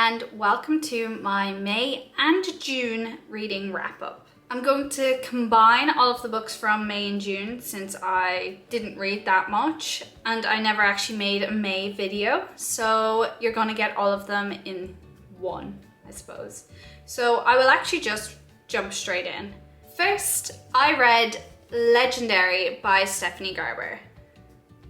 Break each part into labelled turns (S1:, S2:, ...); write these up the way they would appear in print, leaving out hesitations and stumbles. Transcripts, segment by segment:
S1: and welcome to my May and June reading wrap-up. I'm going to combine all of the books from May and June since I didn't read that much and I never actually made a May video, so you're going to get all of them in one, I suppose. So I will actually just jump straight in. First, I read Legendary by Stephanie Garber.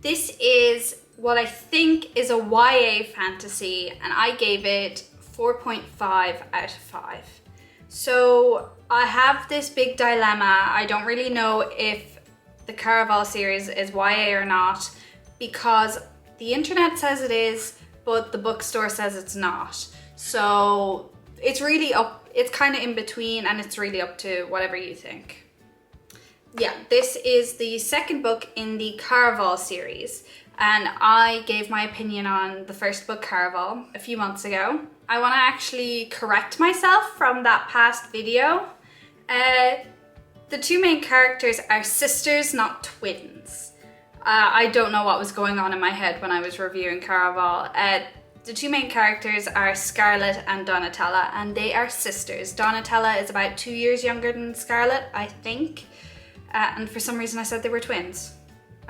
S1: This is what I think is a YA fantasy, and I gave it 4.5 out of 5. So I have this big dilemma. I don't really know if the Caraval series is YA or not, because the internet says it is, but the bookstore says it's not. So it's really up, it's kind of in between, and it's really up to whatever you think. Yeah, this is the second book in the Caraval series, and I gave my opinion on the first book, Caraval, a few months ago. I want to actually correct myself from that past video. The two main characters are sisters, not twins. I don't know what was going on in my head when I was reviewing Caraval. The two main characters are Scarlett and Donatella, and they are sisters. Donatella is about 2 years younger than Scarlett, I think. And for some reason I said they were twins.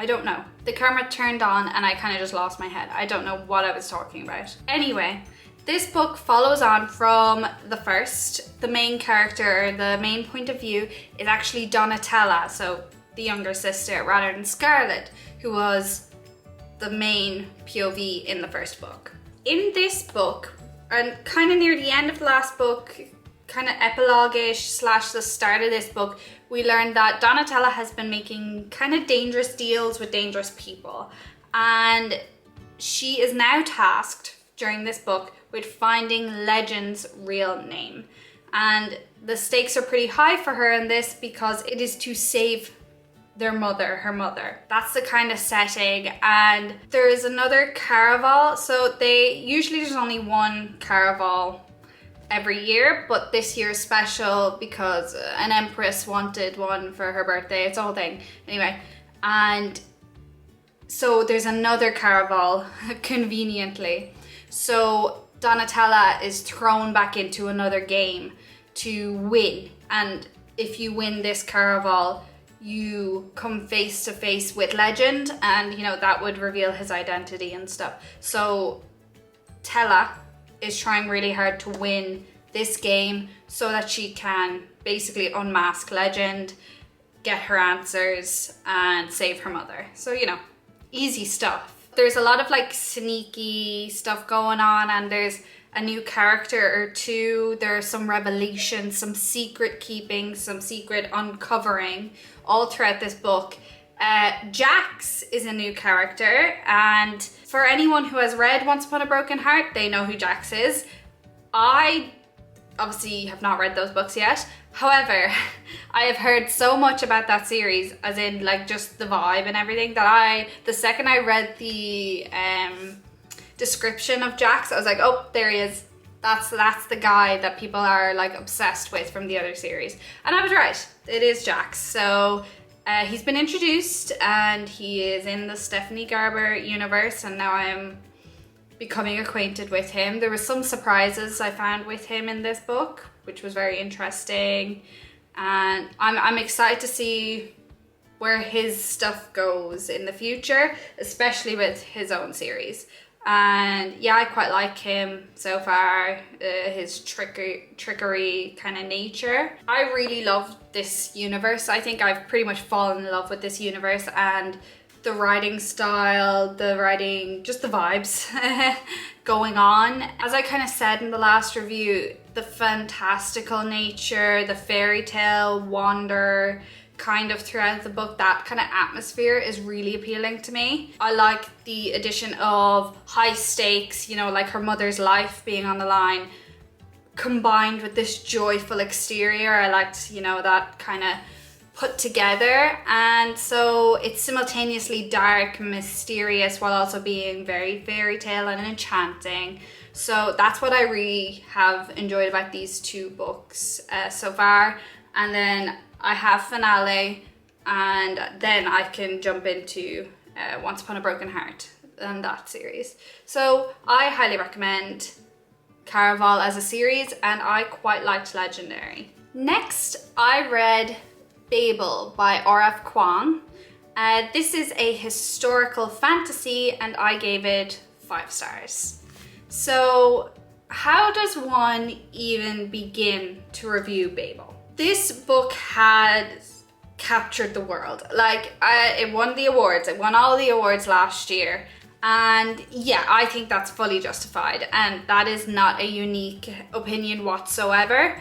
S1: I don't know. The camera turned on and I kind of just lost my head. I don't know what I was talking about. Anyway, this book follows on from the first. The main character, the main point of view is actually Donatella, so the younger sister, rather than Scarlett, who was the main POV in the first book. In this book, and kind of near the end of the last book, kind of epilogue-ish / the start of this book, we learned that Donatella has been making kind of dangerous deals with dangerous people. And she is now tasked during this book with finding Legend's real name. And the stakes are pretty high for her in this because it is to save their mother, her mother. That's the kind of setting. And there is another Caraval. So there's only one Caraval every year, but this year is special because an empress wanted one for her birthday. It's a whole thing. Anyway, and so there's another Caraval, conveniently. So Donatella is thrown back into another game to win. And if you win this Caraval, you come face to face with Legend, and that would reveal his identity and stuff. So Tella is trying really hard to win this game so that she can basically unmask Legend, get her answers, and save her mother. So, easy stuff. There's a lot of sneaky stuff going on, and there's a new character or two. There's some revelations, some secret keeping, some secret uncovering all throughout this book. Jax is a new character, and for anyone who has read Once Upon a Broken Heart, they know who Jax is. I obviously have not read those books yet. However, I have heard so much about that series, as in just the vibe and everything, that the second I read the description of Jax, I was like, oh, there he is. That's the guy that people are obsessed with from the other series. And I was right. It is Jax. So he's been introduced and he is in the Stephanie Garber universe, and now I'm becoming acquainted with him. There was some surprises I found with him in this book, which was very interesting, and I'm excited to see where his stuff goes in the future, especially with his own series. And yeah, I quite like him so far, his trickery kind of nature. I really love this universe. I think I've pretty much fallen in love with this universe, and the writing style, just the vibes going on. As I kind of said in the last review, the fantastical nature, the fairy tale wonder kind of throughout the book, that kind of atmosphere is really appealing to me. I like the addition of high stakes, her mother's life being on the line, combined with this joyful exterior. I liked, that kind of put together, and so it's simultaneously dark and mysterious while also being very fairy tale and enchanting. So that's what I really have enjoyed about these two books so far. And then I have finale, and then I can jump into Once Upon a Broken Heart and that series. So I highly recommend Caraval as a series, and I quite liked Legendary. Next, I read Babel by R.F. Kuang. This is a historical fantasy, and I gave it 5 stars. So, how does one even begin to review Babel? This book had captured the world. Like, it won the awards. It won all the awards last year. And yeah, I think that's fully justified. And that is not a unique opinion whatsoever.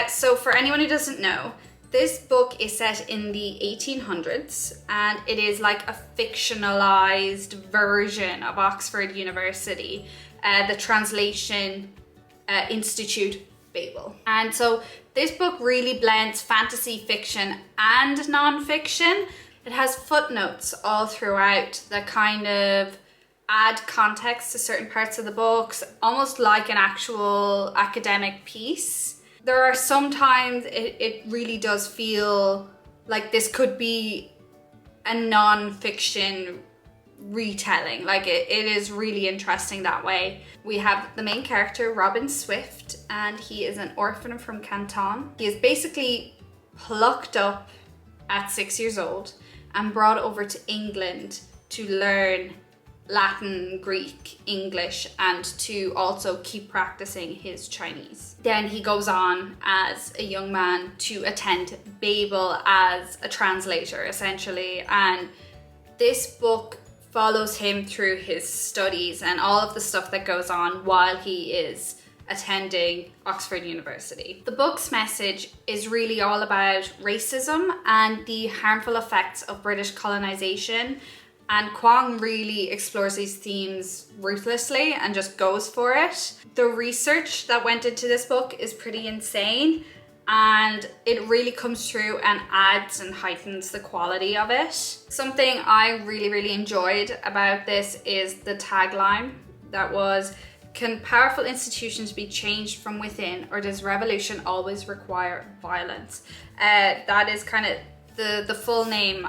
S1: So for anyone who doesn't know, this book is set in the 1800s, and it is like a fictionalized version of Oxford University, the Translation Institute Babel. And so this book really blends fantasy fiction and non-fiction. It has footnotes all throughout that kind of add context to certain parts of the books, almost like an actual academic piece. There are sometimes it really does feel like this could be a non-fiction retelling. Like it is really interesting that way. We have the main character, Robin Swift, and he is an orphan from Canton. He is basically plucked up at 6 years old and brought over to England to learn Latin, Greek, English, and to also keep practicing his Chinese. Then he goes on as a young man to attend Babel as a translator, essentially. And this book follows him through his studies and all of the stuff that goes on while he is attending Oxford University. The book's message is really all about racism and the harmful effects of British colonization. And Kuang really explores these themes ruthlessly and just goes for it. The research that went into this book is pretty insane, and it really comes through and adds and heightens the quality of it. Something I really enjoyed about this is the tagline that was, "Can powerful institutions be changed from within, or does revolution always require violence?" That is kind of the full name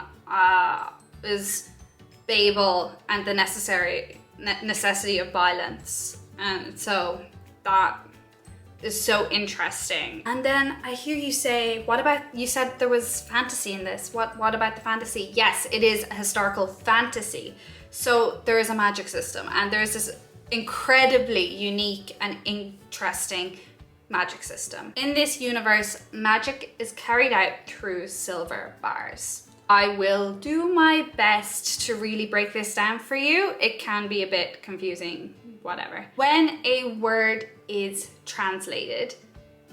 S1: is Babel and the necessity of violence. And so that is so interesting. And then I hear you say, what about, you said there was fantasy in this. What about the fantasy? Yes, it is a historical fantasy. So there is a magic system, and there's this incredibly unique and interesting magic system. In this universe, magic is carried out through silver bars. I will do my best to really break this down for you. It can be a bit confusing, whatever. When a word is translated,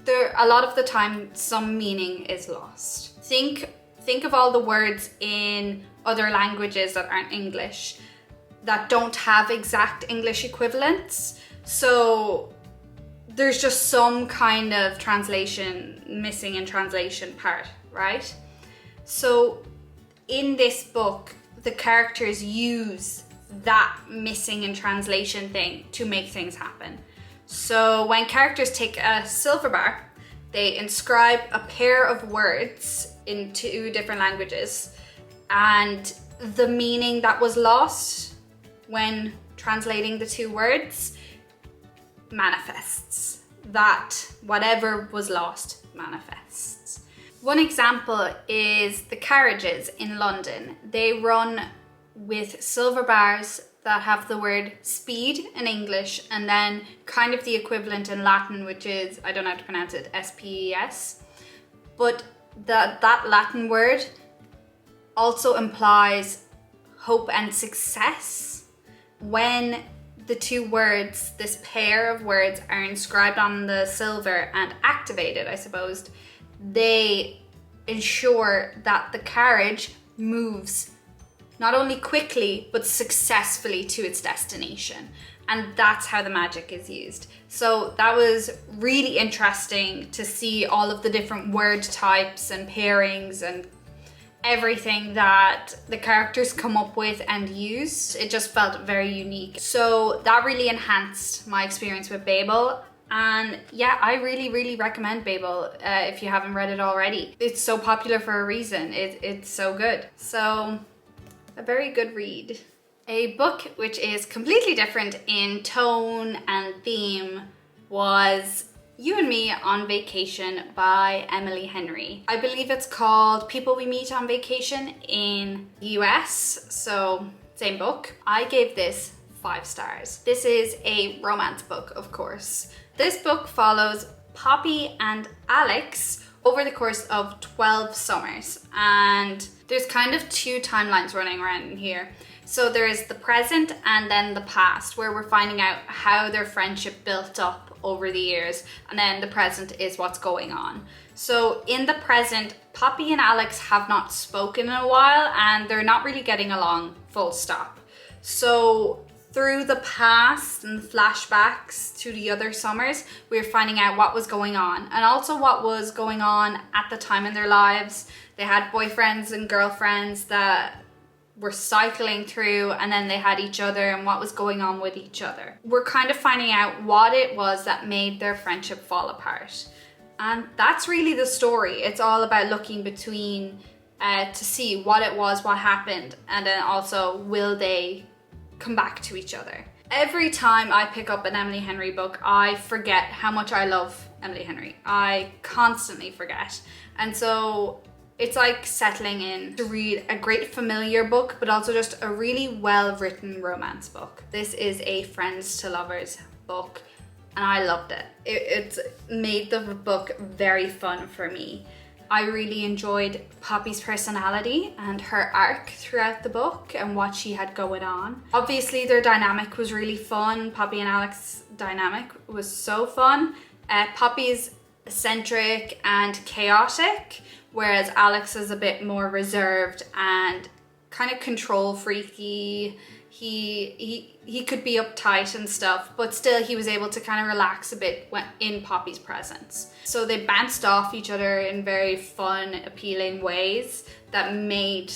S1: a lot of the time some meaning is lost. Think of all the words in other languages that aren't English that don't have exact English equivalents. So there's just some kind of translation missing in translation part, right? So in this book, the characters use that missing in translation thing to make things happen. So when characters take a silver bar, they inscribe a pair of words in 2 different languages, and the meaning that was lost when translating the 2 words manifests. That whatever was lost manifests. One example is the carriages in London. They run with silver bars that have the word speed in English and then kind of the equivalent in Latin, which is, I don't know how to pronounce it, SPES. But that Latin word also implies hope and success. When the 2 words, this pair of words, are inscribed on the silver and activated, I suppose, they ensure that the carriage moves not only quickly but successfully to its destination. And that's how the magic is used. So that was really interesting to see all of the different word types and pairings and everything that the characters come up with and use. It just felt very unique. So that really enhanced my experience with Babel. And yeah, I really recommend Babel if you haven't read it already. It's so popular for a reason. It's so good. So a very good read. A book which is completely different in tone and theme was You and Me on Vacation by Emily Henry. I believe it's called People We Meet on Vacation in the US, so same book. I gave this 5 stars. This is a romance book, of course. This book follows Poppy and Alex over the course of 12 summers, and there's kind of 2 timelines running around in here. So there is the present and then the past, where we're finding out how their friendship built up over the years, and then the present is what's going on. So in the present, Poppy and Alex have not spoken in a while and they're not really getting along, full stop. So through the past and the flashbacks to the other summers, we're finding out what was going on, and also what was going on at the time in their lives. They had boyfriends and girlfriends that were cycling through, and then they had each other and what was going on with each other. We're kind of finding out what it was that made their friendship fall apart. And that's really the story. It's all about looking between to see what it was, what happened, and then also will they come back to each other. Every time I pick up an Emily Henry book, I forget how much I love Emily Henry. I constantly forget. And so it's like settling in to read a great familiar book, but also just a really well-written romance book. This is a friends to lovers book, and I loved it. It's made the book very fun for me. I really enjoyed Poppy's personality and her arc throughout the book and what she had going on. Obviously their dynamic was really fun. Poppy and Alex's dynamic was so fun. Poppy's eccentric and chaotic, whereas Alex is a bit more reserved and kind of control freaky. He could be uptight and stuff, but still he was able to kind of relax a bit when in Poppy's presence. So they bounced off each other in very fun, appealing ways that made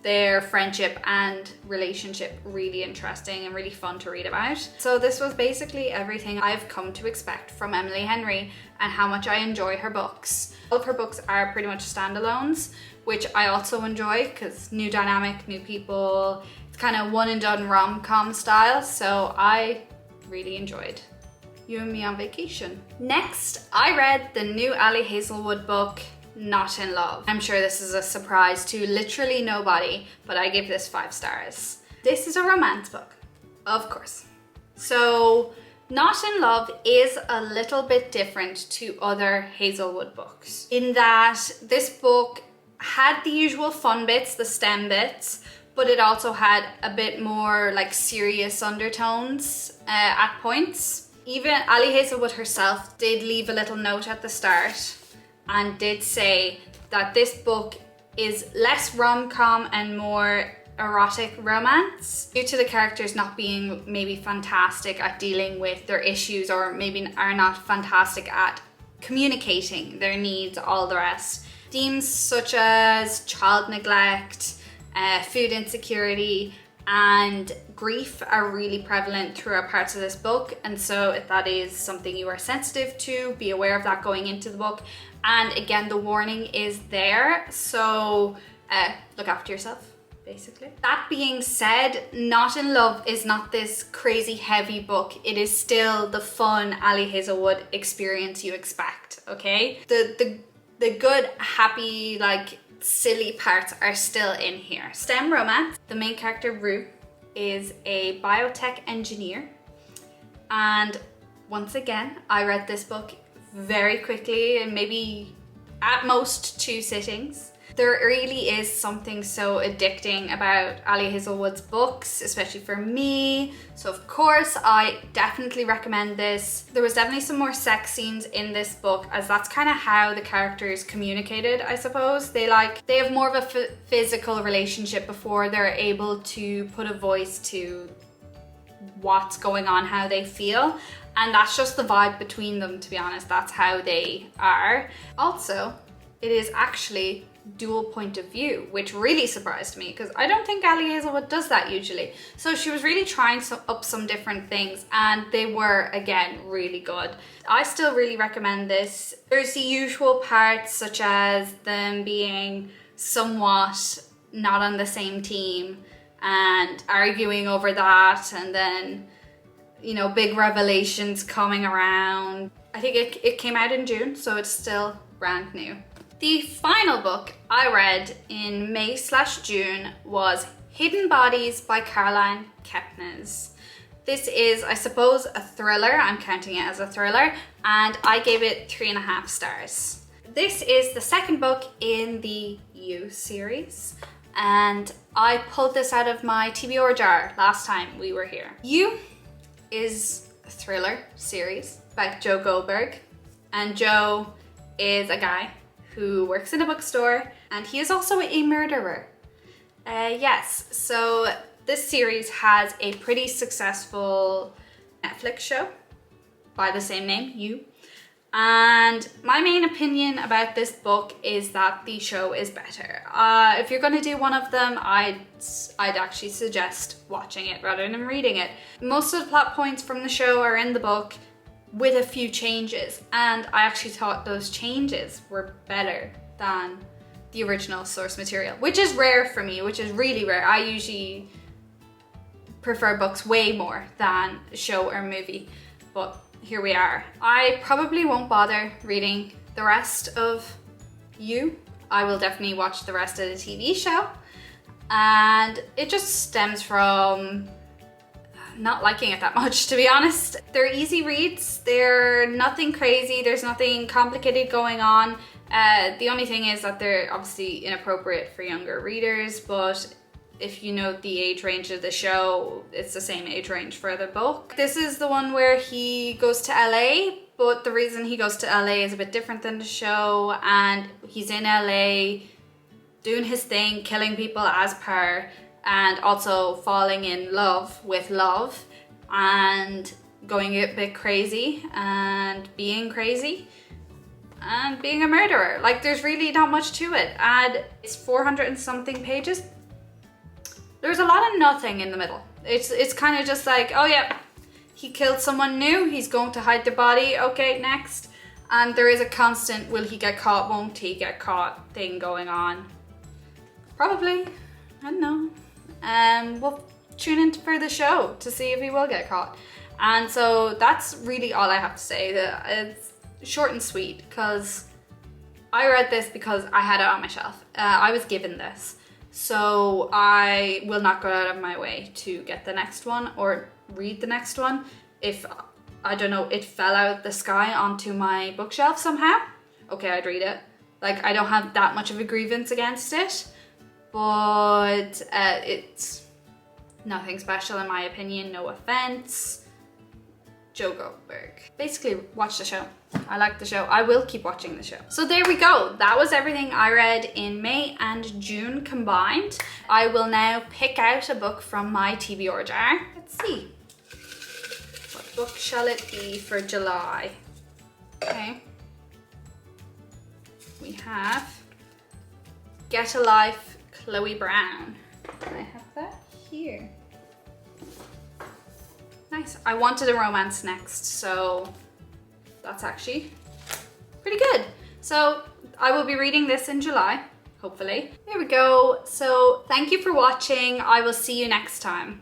S1: their friendship and relationship really interesting and really fun to read about. So this was basically everything I've come to expect from Emily Henry and how much I enjoy her books. All of her books are pretty much standalones, which I also enjoy because new dynamic, new people. It's kind of one and done rom-com style, so I really enjoyed You and Me on Vacation. Next, I read the new Ali Hazelwood book, Not in Love. I'm sure this is a surprise to literally nobody, but I give this 5 stars. This is a romance book, of course. So Not in Love is a little bit different to other Hazelwood books in that this book had the usual fun bits, the STEM bits, but it also had a bit more like serious undertones at points. Even Ali Hazelwood herself did leave a little note at the start and did say that this book is less rom-com and more erotic romance due to the characters not being maybe fantastic at dealing with their issues, or maybe are not fantastic at communicating their needs, all the rest. Themes such as child neglect, food insecurity, and grief are really prevalent throughout parts of this book, and so if that is something you are sensitive to, be aware of that going into the book. And again, the warning is there, so look after yourself, basically. That being said, Not in Love is not this crazy heavy book. It is still the fun Ali Hazelwood experience you expect, okay? The good, happy, like silly parts are still in here. STEM romance. The main character, Rue, is a biotech engineer, and once again, I read this book very quickly, and maybe at most 2 sittings. There really is something so addicting about Ali Hazelwood's books, especially for me. So of course, I definitely recommend this. There was definitely some more sex scenes in this book, as that's kind of how the characters communicated, I suppose. They have more of a physical relationship before they're able to put a voice to what's going on, how they feel. And that's just the vibe between them, to be honest. That's how they are. Also, it is actually dual point of view, which really surprised me because I don't think Ali Hazelwood does that usually. So she was really trying up some different things, and they were, again, really good. I still really recommend this. There's the usual parts, such as them being somewhat not on the same team and arguing over that, and then you know, big revelations coming around. I think it came out in June, so it's still brand new. The final book I read in May/June was Hidden Bodies by Caroline Kepnes. This is, I suppose, a thriller. I'm counting it as a thriller, and I gave it 3.5 stars. This is the second book in the You series, and I pulled this out of my TBR jar last time we were here. You is a thriller series about Joe Goldberg, and Joe is a guy who works in a bookstore, and he is also a murderer. Yes, so this series has a pretty successful Netflix show by the same name, You. And my main opinion about this book is that the show is better. If you're going to do one of them, I'd actually suggest watching it rather than reading it. Most of the plot points from the show are in the book with a few changes, and I actually thought those changes were better than the original source material, which is rare for me, which is really rare. I usually prefer books way more than a show or movie, but here we are. I probably won't bother reading the rest of You. I will definitely watch the rest of the TV show, and it just stems from not liking it that much, to be honest. They're easy reads, they're nothing crazy, there's nothing complicated going on. The only thing is that they're obviously inappropriate for younger readers, but if you know the age range of the show, it's the same age range for the book. This is the one where he goes to LA, but the reason he goes to LA is a bit different than the show, and he's in LA doing his thing, killing people as per, and also falling in love with love and going a bit crazy and being crazy and being a murderer. Like, there's really not much to it, and it's 400 and something pages. There's a lot of nothing in the middle. It's kind of just like, oh yeah, he killed someone new, he's going to hide the body, okay, next. And there is a constant will he get caught, won't he get caught thing going on. Probably, I don't know. We'll tune in for the show to see if he will get caught. And so that's really all I have to say. It's short and sweet, because I read this because I had it on my shelf. I was given this. So I will not go out of my way to get the next one or read the next one. If, I don't know, it fell out of the sky onto my bookshelf somehow, okay, I'd read it. Like, I don't have that much of a grievance against it, but it's nothing special in my opinion, no offense. Joe Goldberg. Basically, watch the show. I like the show. I will keep watching the show. So there we go. That was everything I read in May and June combined. I will now pick out a book from my TBR jar. Let's see. What book shall it be for July? Okay. We have Get a Life, Chloe Brown. I have that here. Nice. I wanted a romance next, so that's actually pretty good. So I will be reading this in July, hopefully. There we go. So thank you for watching. I will see you next time.